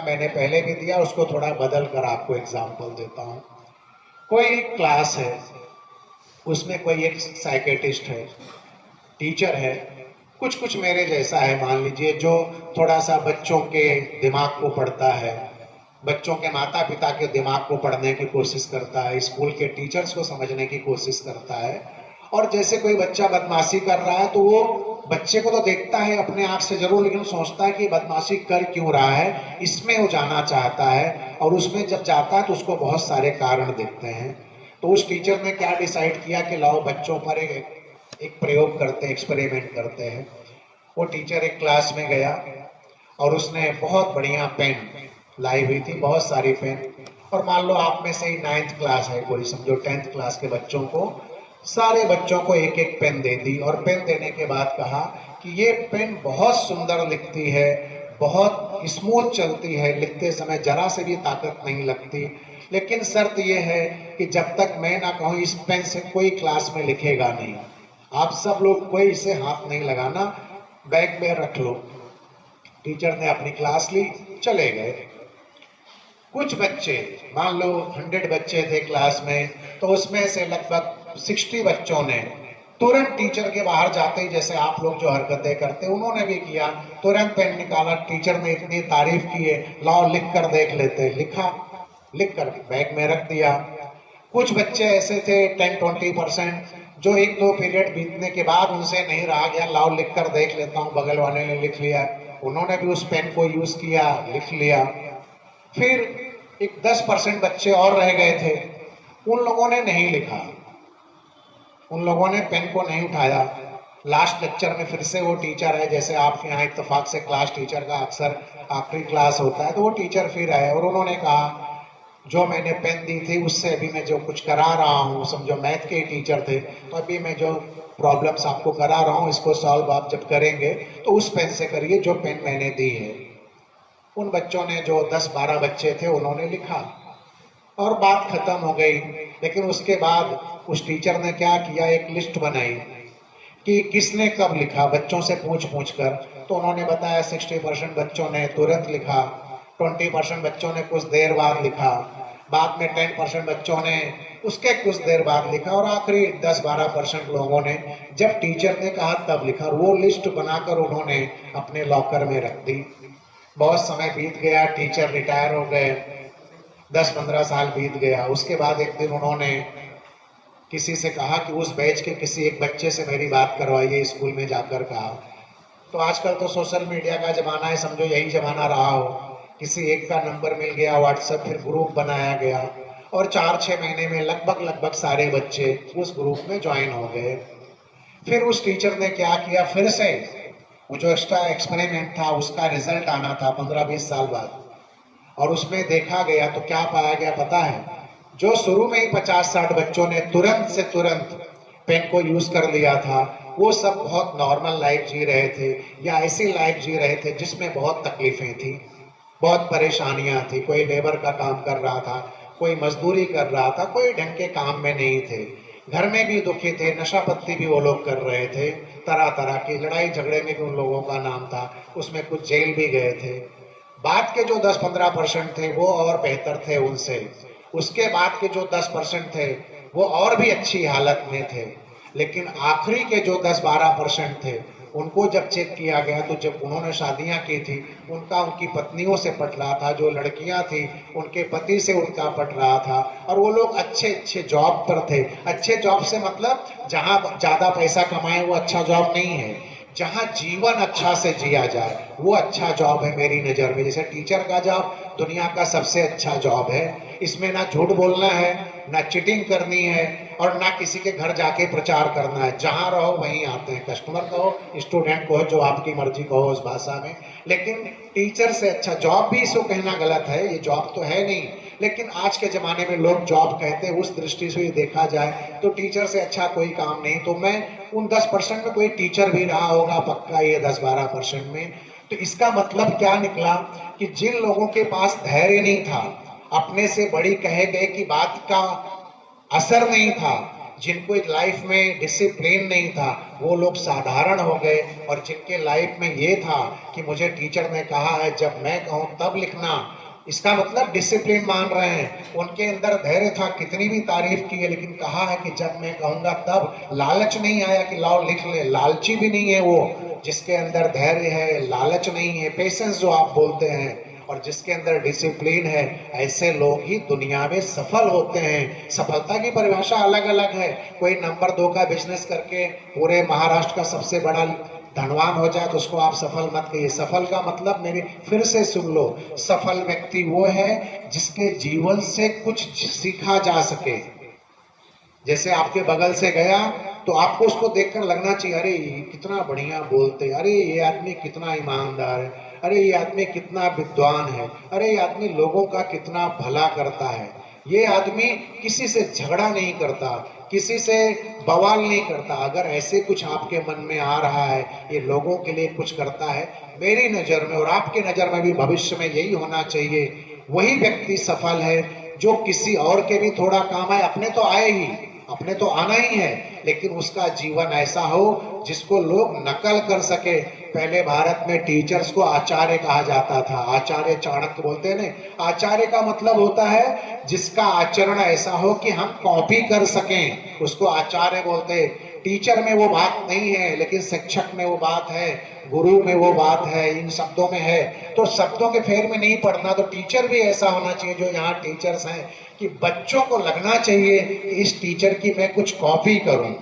मैंने पहले भी दिया, उसको थोड़ा बदल कर आपको एग्जाम्पल देता हूँ। कोई क्लास है, उसमें कोई एक साइकेटिस्ट है, टीचर है, कुछ कुछ मेरे जैसा है मान लीजिए, जो थोड़ा सा बच्चों के दिमाग को पढ़ता है, बच्चों के माता पिता के दिमाग को पढ़ने की कोशिश करता है, स्कूल के टीचर्स को समझने की कोशिश करता है। और जैसे कोई बच्चा बदमाशी कर रहा है तो वो बच्चे को तो देखता है अपने आप से जरूर, लेकिन सोचता है कि बदमाशी कर क्यों रहा है, इसमें वो जाना चाहता है। और उसमें जब जाता है तो उसको बहुत सारे कारण दिखते हैं। तो उस टीचर ने क्या डिसाइड किया कि लाओ बच्चों पर एक प्रयोग करते हैं, एक्सपेरिमेंट करते हैं। वो टीचर एक क्लास में गया और उसने बहुत बढ़िया पेन लाई हुई थी, बहुत सारी पेन। और मान लो आप में से ही 9th क्लास है कोई, समझो 10th क्लास के बच्चों को, सारे बच्चों को एक एक पेन दे दी। और पेन देने के बाद कहा कि ये पेन बहुत सुंदर लिखती है, बहुत स्मूथ चलती है, लिखते समय जरा से भी ताकत नहीं लगती, लेकिन शर्त यह है कि जब तक मैं ना कहूँ इस पेन से कोई क्लास में लिखेगा नहीं। आप सब लोग कोई इसे हाथ नहीं लगाना, बैग में रख लो। टीचर ने अपनी क्लास ली, चले गए। कुछ बच्चे, मान लो 100 बच्चे थे क्लास में, तो उसमें से लगभग 60 बच्चों ने तुरंत टीचर के बाहर जाते ही, जैसे आप लोग जो हरकतें करते उन्होंने भी किया, तुरंत पेन निकाला। टीचर ने इतनी तारीफ की है, लाओ लिख कर देख लेते, लिखा, लिख कर बैग में रख दिया। कुछ बच्चे ऐसे थे 10-20% जो एक दो पीरियड बीतने के बाद उनसे नहीं रहा गया, लाओ लिख कर देख लेता हूँ, बगल वाले ने लिख लिया, उन्होंने भी उस पेन को यूज किया, लिख लिया। फिर एक 10% बच्चे और रह गए थे, उन लोगों ने नहीं लिखा, उन लोगों ने पेन को नहीं उठाया। लास्ट लेक्चर में फिर से वो टीचर है, जैसे आपके यहाँ इत्तेफाक से क्लास टीचर का अक्सर आखिरी क्लास होता है, तो वो टीचर फिर आए और उन्होंने कहा जो मैंने पेन दी थी उससे अभी मैं जो कुछ करा रहा हूँ, समझो मैथ के टीचर थे, तो अभी मैं जो प्रॉब्लम्स आपको करा रहा हूँ इसको सॉल्व आप जब करेंगे तो उस पेन से करिए जो पेन मैंने दी है। उन बच्चों ने, जो 10-12 बच्चे थे, उन्होंने लिखा और बात खत्म हो गई। लेकिन उसके बाद उस टीचर ने क्या किया, एक लिस्ट बनाई कि किसने कब लिखा, बच्चों से पूछ पूछ कर। तो उन्होंने बताया 60% बच्चों ने तुरंत लिखा, 20% बच्चों ने कुछ देर बाद लिखा, बाद में 10% बच्चों ने उसके कुछ देर बाद लिखा, और आखिरी 10-12% लोगों ने जब टीचर ने कहा तब लिखा। वो लिस्ट बनाकर उन्होंने अपने लॉकर में रख दी। बहुत समय बीत गया, टीचर रिटायर हो गए, 10-15 साल बीत गया। उसके बाद एक दिन उन्होंने किसी से कहा कि उस बैच के किसी एक बच्चे से मेरी बात करवाइए, स्कूल में जाकर कहा। तो आजकल तो सोशल मीडिया का जमाना है, समझो यही जमाना रहा हो, किसी एक का नंबर मिल गया, व्हाट्सएप, फिर ग्रुप बनाया गया और 4-6 महीने में लगभग लगभग सारे बच्चे उस ग्रुप में ज्वाइन हो गए। फिर उस टीचर ने क्या किया, फिर से वो जो एक्स्ट्रा एक्सपेरिमेंट था उसका रिजल्ट आना था 15-20 साल बाद, और उसमें देखा गया तो क्या पाया गया पता है, जो शुरू में ही 50-60 बच्चों ने तुरंत से तुरंत पेन को यूज कर लिया था, वो सब बहुत नॉर्मल लाइफ जी रहे थे, या ऐसी लाइफ जी रहे थे जिसमें बहुत तकलीफें थी, बहुत परेशानियां थी। कोई लेबर का काम कर रहा था, कोई मजदूरी कर रहा था, कोई ढंग के काम में नहीं थे, घर में भी दुखी थे, नशा पत्ती भी वो लोग कर रहे थे, तरह तरह की लड़ाई झगड़े में भी उन लोगों का नाम था, उसमें कुछ जेल भी गए थे। बाद के जो 10-15% थे वो और बेहतर थे उनसे, उसके बाद के जो 10% थे वो और भी अच्छी हालत में थे। लेकिन आखिरी के जो 10-12% थे, उनको जब चेक किया गया तो जब उन्होंने शादियां की थी, उनका उनकी पत्नियों से पट रहा था, जो लड़कियां थी उनके पति से उनका पट रहा था, और वो लोग अच्छे अच्छे जॉब पर थे। अच्छे जॉब से मतलब जहां ज्यादा पैसा कमाए वो अच्छा जॉब नहीं है, जहां जीवन अच्छा से जिया जाए वो अच्छा जॉब है मेरी नज़र में। जैसे टीचर का जॉब दुनिया का सबसे अच्छा जॉब है, इसमें ना झूठ बोलना है, ना चीटिंग करनी है, और ना किसी के घर जाके प्रचार करना है, जहां रहो वहीं आते हैं, कस्टमर कहो, स्टूडेंट कहो, जो आपकी मर्जी कहो उस भाषा में। लेकिन टीचर से अच्छा जॉब भी, इसको कहना गलत है, ये जॉब तो है नहीं, लेकिन आज के जमाने में लोग जॉब कहते हैं, उस दृष्टि से देखा जाए तो टीचर से अच्छा कोई काम नहीं। तो मैं उन 10% में कोई टीचर भी रहा होगा पक्का, ये 10-12% में। तो इसका मतलब क्या निकला कि जिन लोगों के पास धैर्य नहीं था, अपने से बड़ी कहे गए की बात का असर नहीं था, जिनको लाइफ में डिसिप्लिन नहीं था वो लोग साधारण हो गए, और जिनके लाइफ में ये था कि मुझे टीचर ने कहा है जब मैं कहूँ तब लिखना, इसका मतलब डिसिप्लिन मान रहे हैं, उनके अंदर धैर्य था, कितनी भी तारीफ की है लेकिन कहा है कि जब मैं कहूँगा तब। लालच नहीं आया कि लाओ लिख ले, लालची भी नहीं है वो, जिसके अंदर धैर्य है, लालच नहीं है, पेशेंस जो आप बोलते हैं, और जिसके अंदर डिसिप्लिन है, ऐसे लोग ही दुनिया में सफल होते हैं। सफलता की परिभाषा अलग अलग है। कोई नंबर 2 का बिजनेस करके पूरे महाराष्ट्र का सबसे बड़ा धनवान हो जाए तो उसको आप सफल मत कहिए। सफल का मतलब, मेरे फिर से सुन लो, सफल व्यक्ति वो है जिसके जीवन से कुछ सीखा जा सके। जैसे आपके बगल से गया तो आपको उसको देखकर लगना चाहिए, अरे ये कितना बढ़िया बोलते, अरे ये आदमी कितना ईमानदार है, अरे ये आदमी कितना विद्वान है, अरे ये आदमी लोगों का कितना भला करता है, ये आदमी किसी से झगड़ा नहीं करता, किसी से बवाल नहीं करता। अगर ऐसे कुछ आपके मन में आ रहा है, ये लोगों के लिए कुछ करता है, मेरी नज़र में और आपके नज़र में भी भविष्य में यही होना चाहिए, वही व्यक्ति सफल है जो किसी और के भी थोड़ा काम आए। अपने तो आए ही, अपने तो आना ही है, लेकिन उसका जीवन ऐसा हो जिसको लोग नकल कर सके। पहले भारत में टीचर्स को आचार्य कहा जाता था, आचार्य चाणक्य बोलते हैं ना। आचार्य का मतलब होता है जिसका आचरण ऐसा हो कि हम कॉपी कर सकें, उसको आचार्य बोलते हैं। टीचर में वो बात नहीं है, लेकिन शिक्षक में वो बात है, गुरु में वो बात है, इन शब्दों में है। तो शब्दों के फेर में नहीं पड़ना। तो टीचर भी ऐसा होना चाहिए, जो यहाँ टीचर्स हैं, कि बच्चों को लगना चाहिए कि इस टीचर की मैं कुछ कॉपी करूं,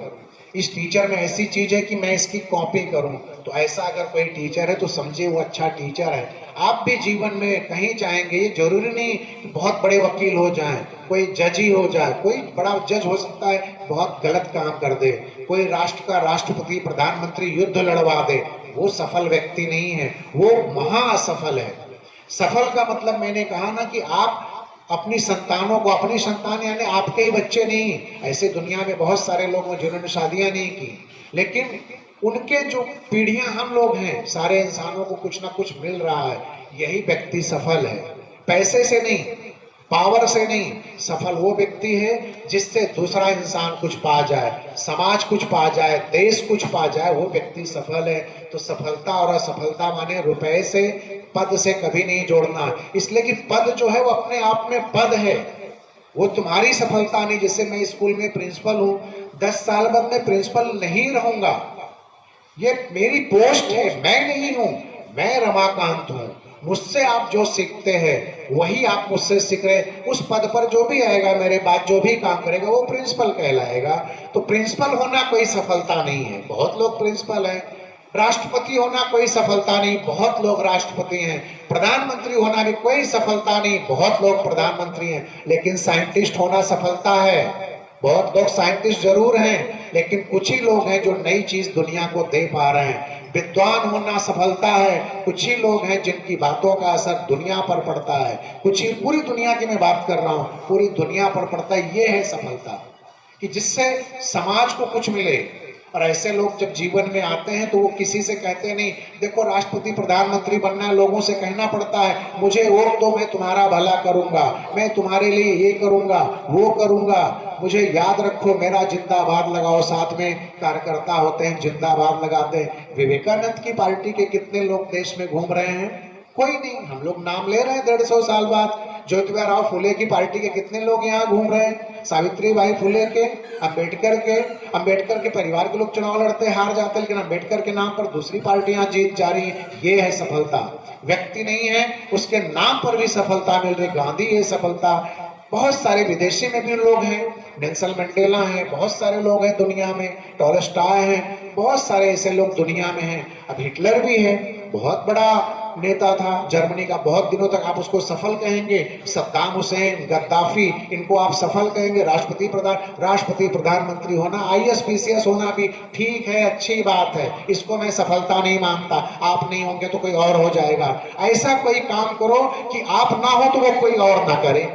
इस टीचर में ऐसी चीज है कि मैं इसकी कॉपी करूं। तो ऐसा अगर कोई टीचर है तो समझिए वो अच्छा टीचर है। आप भी जीवन में कहीं जाएंगे, ये जरूरी नहीं कि बहुत बड़े वकील हो जाएं, कोई जज ही हो जाए, कोई बड़ा जज हो सकता है बहुत गलत काम कर दे, कोई राष्ट्र का राष्ट्रपति प्रधानमंत्री युद्ध लड़वा दे, वो सफल व्यक्ति नहीं है, वो महाअसफल है। सफल का मतलब मैंने कहा ना कि आप अपनी संतानों को, अपनी संतान यानी आपके ही बच्चे नहीं, ऐसे दुनिया में बहुत सारे लोग हैं जिन्होंने शादियां नहीं की, लेकिन उनके जो पीढ़ियां हम लोग हैं, सारे इंसानों को कुछ ना कुछ मिल रहा है, यही व्यक्ति सफल है। पैसे से नहीं, पावर से नहीं, सफल वो व्यक्ति है जिससे दूसरा इंसान कुछ पा जाए, समाज कुछ पा जाए, देश कुछ पा जाए, वो व्यक्ति सफल है। तो सफलता और असफलता माने रुपए से, पद से कभी नहीं जोड़ना। इसलिए कि पद जो है वो अपने आप में पद है, वो तुम्हारी सफलता नहीं। जैसे मैं स्कूल में प्रिंसिपल हूँ, 10 साल बाद मैं प्रिंसिपल नहीं रहूंगा, ये मेरी पोस्ट है, मैं नहीं हूं, मैं रमाकांत हूं। मुझसे आप जो सीखते हैं वही आप मुझसे सीख रहे। उस पद पर जो भी आएगा मेरे बाद, जो भी काम करेगा, वो प्रिंसिपल कहलाएगा। तो प्रिंसिपल होना कोई सफलता नहीं है, बहुत लोग प्रिंसिपल हैं। राष्ट्रपति होना कोई सफलता नहीं, बहुत लोग राष्ट्रपति हैं। प्रधानमंत्री होना भी कोई सफलता नहीं, बहुत लोग प्रधानमंत्री हैं। लेकिन साइंटिस्ट होना सफलता है, बहुत लोग साइंटिस्ट जरूर हैं, लेकिन कुछ ही लोग हैं जो नई चीज दुनिया को दे पा रहे हैं। विद्वान होना सफलता है, कुछ ही लोग हैं जिनकी बातों का असर दुनिया पर पड़ता है, कुछ ही, पूरी दुनिया की मैं बात कर रहा हूं, पूरी दुनिया पर पड़ता है। ये है सफलता, कि जिससे समाज को कुछ मिले। और ऐसे लोग जब जीवन में आते हैं तो वो किसी से कहते नहीं, देखो राष्ट्रपति प्रधानमंत्री बनना है, लोगों से कहना पड़ता है मुझे वोट दो, मैं तुम्हारा भला करूंगा, मैं तुम्हारे लिए ये करूंगा, वो करूंगा, मुझे याद रखो, मेरा जिंदाबाद लगाओ। साथ में कार्यकर्ता होते हैं, जिंदाबाद लगाते हैं। विवेकानंद की पार्टी के कितने लोग देश में घूम रहे हैं? कोई नहीं। हम लोग नाम ले रहे हैं 150 साल बाद। ज्योतिबा राव फुले की पार्टी के कितने लोग यहाँ घूम रहे हैं? सावित्री बाई फुले के, अंबेडकर के परिवार के लोग चुनाव लड़ते हार जाते, लेकिन अंबेडकर के नाम पर दूसरी पार्टियां जीत जा रही है। ये है सफलता। व्यक्ति नहीं है, उसके नाम पर भी सफलता मिल रही। गांधी है सफलता। बहुत सारे विदेशी में भी लोग हैं, नेल्सन मंडेला हैं, बहुत सारे लोग हैं दुनिया में, टॉलस्टॉय हैं, बहुत सारे ऐसे लोग दुनिया में हैं। अब हिटलर भी है, बहुत बड़ा नेता था जर्मनी का, बहुत दिनों तक आप उसको सफल कहेंगे। सद्दाम हुसैन, गद्दाफी, इनको आप सफल कहेंगे। राष्ट्रपति प्रधानमंत्री होना, आईएएस पीसीएस होना भी ठीक है, अच्छी बात है, इसको मैं सफलता नहीं मानता। आप नहीं होंगे तो कोई और हो जाएगा। ऐसा कोई काम करो कि आप ना हो तो वो कोई और ना करे।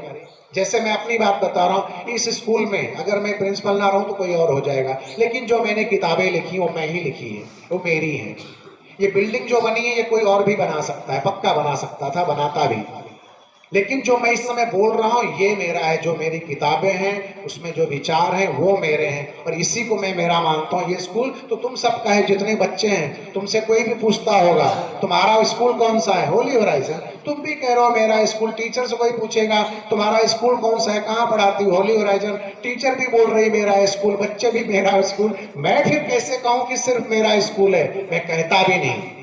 जैसे मैं अपनी बात बता रहा हूँ, इस स्कूल में अगर मैं प्रिंसिपल ना रहूं तो कोई और हो जाएगा, लेकिन जो मैंने किताबें लिखी वो मैं ही लिखी है, वो मेरी है। ये बिल्डिंग जो बनी है ये कोई और भी बना सकता है, पक्का बना सकता था, बनाता भी, लेकिन जो मैं इस समय बोल रहा हूँ ये मेरा है, जो मेरी किताबें हैं उसमें जो विचार हैं वो मेरे हैं और इसी को मैं मेरा मानता हूँ। ये स्कूल तो तुम सबका है, जितने बच्चे हैं। तुमसे कोई भी पूछता होगा तुम्हारा स्कूल कौन सा है, होली होराइजन, तुम भी कह रहे हो मेरा स्कूल। टीचर से कोई पूछेगा तुम्हारा स्कूल कौन सा है, कहाँ पढ़ाती हो, होली होराइजन, टीचर भी बोल रही मेरा स्कूल, बच्चे भी मेरा स्कूल। मैं फिर कैसे कहूँ कि सिर्फ मेरा स्कूल है, मैं कहता भी नहीं।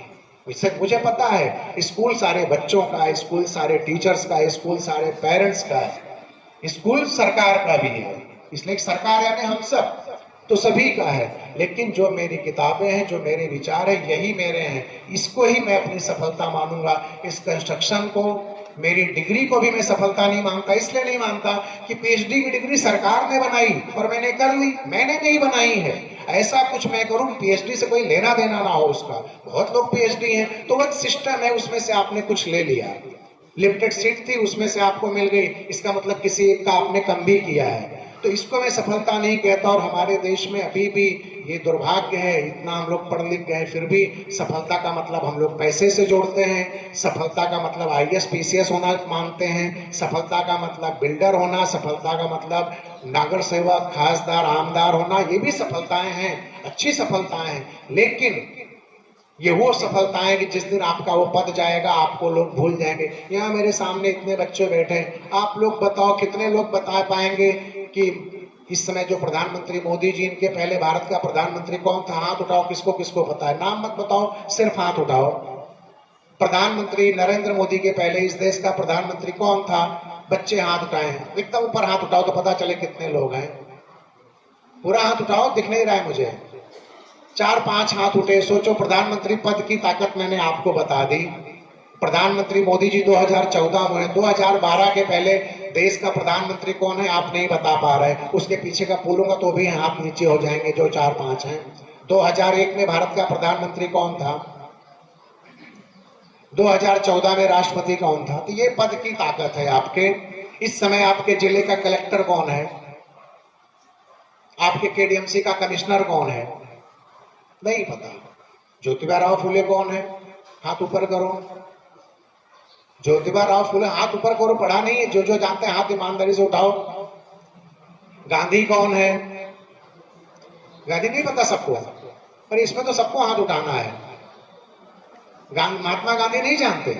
इससे मुझे पता है स्कूल सारे बच्चों का है, स्कूल सारे टीचर्स का है, स्कूल सारे पेरेंट्स का है, स्कूल सरकार का भी है। इसलिए सरकार यानी हम सब, तो सभी का है। लेकिन जो मेरी किताबें हैं, जो मेरे विचार हैं, यही मेरे हैं। इसको ही मैं अपनी सफलता मानूंगा। इस कंस्ट्रक्शन को, मेरी डिग्री को भी मैं सफलता नहीं मानता। इसलिए नहीं मानता कि पीएचडी की डिग्री सरकार ने बनाई और मैंने कर ली, मैंने नहीं बनाई है। ऐसा कुछ मैं करूं पीएचडी से कोई लेना देना ना हो उसका। बहुत लोग पीएचडी हैं तो वो सिस्टम है, उसमें से आपने कुछ ले लिया, लिमिटेड सीट थी उसमें से आपको मिल गई, इसका मतलब किसी एक का आपने कम भी किया है। तो इसको मैं सफलता नहीं कहता। और हमारे देश में अभी भी ये दुर्भाग्य है, इतना हम लोग पढ़ लिख गए फिर भी सफलता का मतलब हम लोग पैसे से जोड़ते हैं, सफलता का मतलब आईएएस पीसीएस होना मानते हैं, सफलता का मतलब बिल्डर होना, सफलता का मतलब नागर सेवक, खासदार, आमदार होना। ये भी सफलताएं हैं, अच्छी सफलताएं हैं। लेकिन ये वो सफलताएं कि जिस दिन आपका वो पद जाएगा आपको लोग भूल जाएंगे। यहाँ मेरे सामने इतने बच्चे बैठे हैं, आप लोग बताओ कितने लोग बता पाएंगे कि इस समय जो प्रधानमंत्री मोदी जी, इनके पहले भारत का प्रधानमंत्री कौन था? हाथ उठाओ, किसको किसको पता है, नाम मत बताओ, सिर्फ हाथ उठाओ। प्रधानमंत्री नरेंद्र मोदी के पहले इस देश का प्रधानमंत्री कौन था? बच्चे हाथ उठाए हैं, एकदम ऊपर हाथ उठाओ तो पता चले कितने लोग हैं। पूरा हाथ उठाओ, दिख नहीं रहा है मुझे। 4-5 हाथ उठे। सोचो, प्रधानमंत्री पद की ताकत मैंने आपको बता दी। प्रधानमंत्री मोदी जी 2014 में, 2012 के पहले देश का प्रधानमंत्री कौन है आप नहीं बता पा रहे। उसके पीछे का बोलूंगा तो भी हाथ नीचे हो जाएंगे जो 4-5 हैं। 2001 में भारत का प्रधानमंत्री कौन था? 2014 में राष्ट्रपति कौन था? तो ये पद की ताकत है आपके। इस समय आपके जिले का कलेक्टर कौन है? आपके केडीएमसी का कमिश्नर कौन है? नहीं पता। ज्योतिबा राव फुले कौन है? हाथ ऊपर करो। ज्योतिबा राव फुले, हाथ ऊपर करो, पढ़ा नहीं है? जो जो जानते हैं हाथ ईमानदारी से उठाओ। गांधी कौन है? गांधी नहीं पता सबको, पर इसमें तो सबको हाथ उठाना है। महात्मा गांधी नहीं जानते?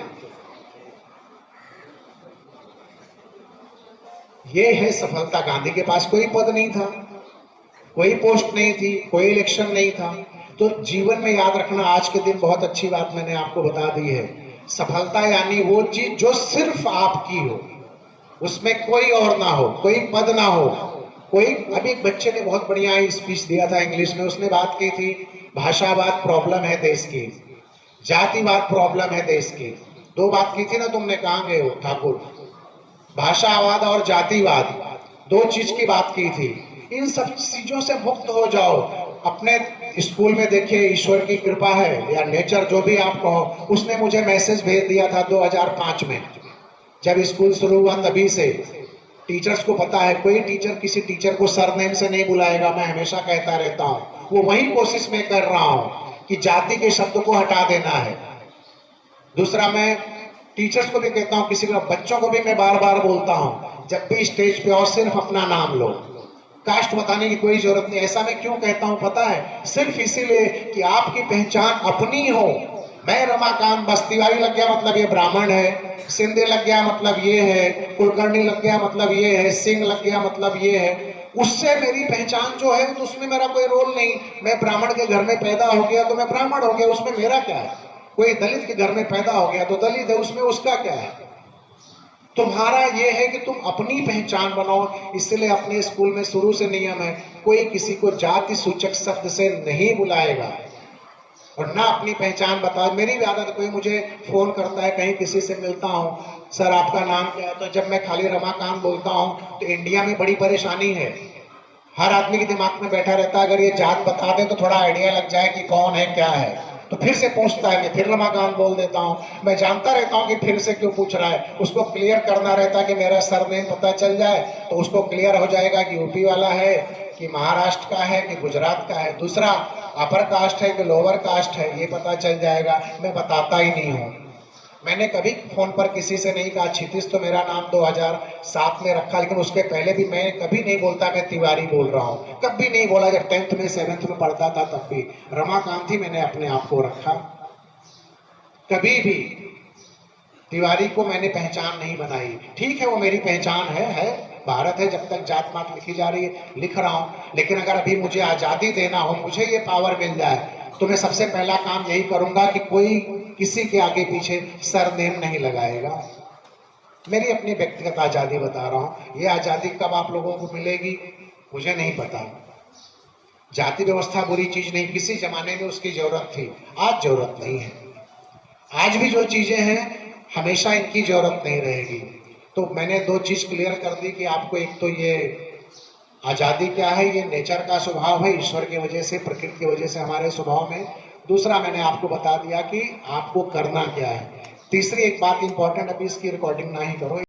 ये है सफलता। गांधी के पास कोई पद नहीं था, कोई पोस्ट नहीं थी, कोई इलेक्शन नहीं था। तो जीवन में याद रखना, आज के दिन बहुत अच्छी बात मैंने आपको बता दी है। सफलता यानी वो चीज जो सिर्फ आपकी हो, उसमें कोई और ना हो, कोई पद ना हो, कोई। अभी एक बच्चे ने बहुत बढ़िया स्पीच दिया था इंग्लिश में, उसने बात की थी भाषावाद प्रॉब्लम है देश की, जातिवाद प्रॉब्लम है देश की। दो बात की थी ना तुमने, कहाँ गए हो ठाकुर? भाषावाद और जातिवाद, दो चीज की बात की थी। इन सब चीजों से मुक्त हो जाओ। अपने स्कूल में देखिए, ईश्वर की कृपा है या नेचर, जो भी आप कहो, उसने मुझे मैसेज भेज दिया था 2005 में जब स्कूल शुरू हुआ। तभी से टीचर्स को पता है, कोई टीचर किसी टीचर को सरनेम से नहीं बुलाएगा। मैं हमेशा कहता रहता हूँ, वो वही कोशिश मैं कर रहा हूँ कि जाति के शब्द को हटा देना है। दूसरा, मैं टीचर्स को भी कहता हूँ, किसी को, बच्चों को भी मैं बार बार बोलता हूँ, जब भी स्टेज पे आओ सिर्फ अपना नाम लो, कास्ट बताने की कोई जरूरत नहीं। ऐसा मैं क्यों कहता हूं पता है? सिर्फ इसीलिए कि आपकी पहचान अपनी हो। मैं रमाकांत, बस तिवारी लग गया मतलब ये ब्राह्मण है, सिंधे लग गया मतलब ये है, कुलकर्णी लग गया मतलब ये है, सिंह लग गया मतलब ये है। उससे मेरी पहचान जो है, तो उसमें मेरा कोई रोल नहीं। मैं ब्राह्मण के घर में पैदा हो गया तो मैं ब्राह्मण हो गया, उसमें मेरा क्या है? कोई दलित के घर में पैदा हो गया तो दलित है, उसमें उसका क्या है? तुम्हारा ये है कि तुम अपनी पहचान बनाओ। इसलिए अपने स्कूल में शुरू से नियम है, कोई किसी को जाति सूचक शब्द से नहीं बुलाएगा और ना अपनी पहचान बता। मेरी भी आदत, कोई मुझे फोन करता है, कहीं किसी से मिलता हूँ, सर आपका नाम क्या है? तो जब मैं खाली रमाकांत बोलता हूँ तो इंडिया में बड़ी परेशानी है। हर आदमी के दिमाग में बैठा रहता है, अगर ये जात बता दें तो थोड़ा आइडिया लग जाए कि कौन है क्या है। तो फिर से पूछता है, मैं फिर रमाकांत बोल देता हूँ। मैं जानता रहता हूँ कि फिर से क्यों पूछ रहा है, उसको क्लियर करना रहता है कि मेरा सरनेम पता चल जाए तो उसको क्लियर हो जाएगा कि यूपी वाला है कि महाराष्ट्र का है कि गुजरात का है। दूसरा, अपर कास्ट है कि लोअर कास्ट है, ये पता चल जाएगा। मैं बताता ही नहीं हूँ। मैंने कभी फोन पर किसी से नहीं कहा क्षितिज तो मेरा नाम 2007 में रखा, लेकिन उसके पहले भी मैं कभी नहीं बोलता मैं तिवारी बोल रहा हूँ, कभी नहीं बोला। जब 10th में 7th में पढ़ता था तब भी रमाकांत ही मैंने अपने आप को रखा। कभी भी तिवारी को मैंने पहचान नहीं बनाई। ठीक है वो मेरी पहचान है, भारत है, जब तक जात पात लिखी जा रही है लिख रहा हूँ। लेकिन अगर अभी मुझे आज़ादी देना हो, मुझे ये पावर मिल जाए, तो मैं सबसे पहला काम यही करूंगा कि कोई किसी के आगे पीछे सरनेम नहीं लगाएगा। मेरी अपनी व्यक्तिगत आज़ादी बता रहा हूँ। ये आज़ादी कब आप लोगों को मिलेगी मुझे नहीं पता। जाति व्यवस्था बुरी चीज नहीं, किसी जमाने में उसकी जरूरत थी, आज जरूरत नहीं है। आज भी जो चीजें हैं हमेशा इनकी जरूरत नहीं रहेगी। तो मैंने दो चीज क्लियर कर दी कि आपको, एक तो ये आज़ादी क्या है, ये नेचर का स्वभाव है, ईश्वर की वजह से, प्रकृति की वजह से हमारे स्वभाव में। दूसरा मैंने आपको बता दिया कि आपको करना क्या है। तीसरी एक बात इंपॉर्टेंट, अभी इसकी रिकॉर्डिंग ना ही करो।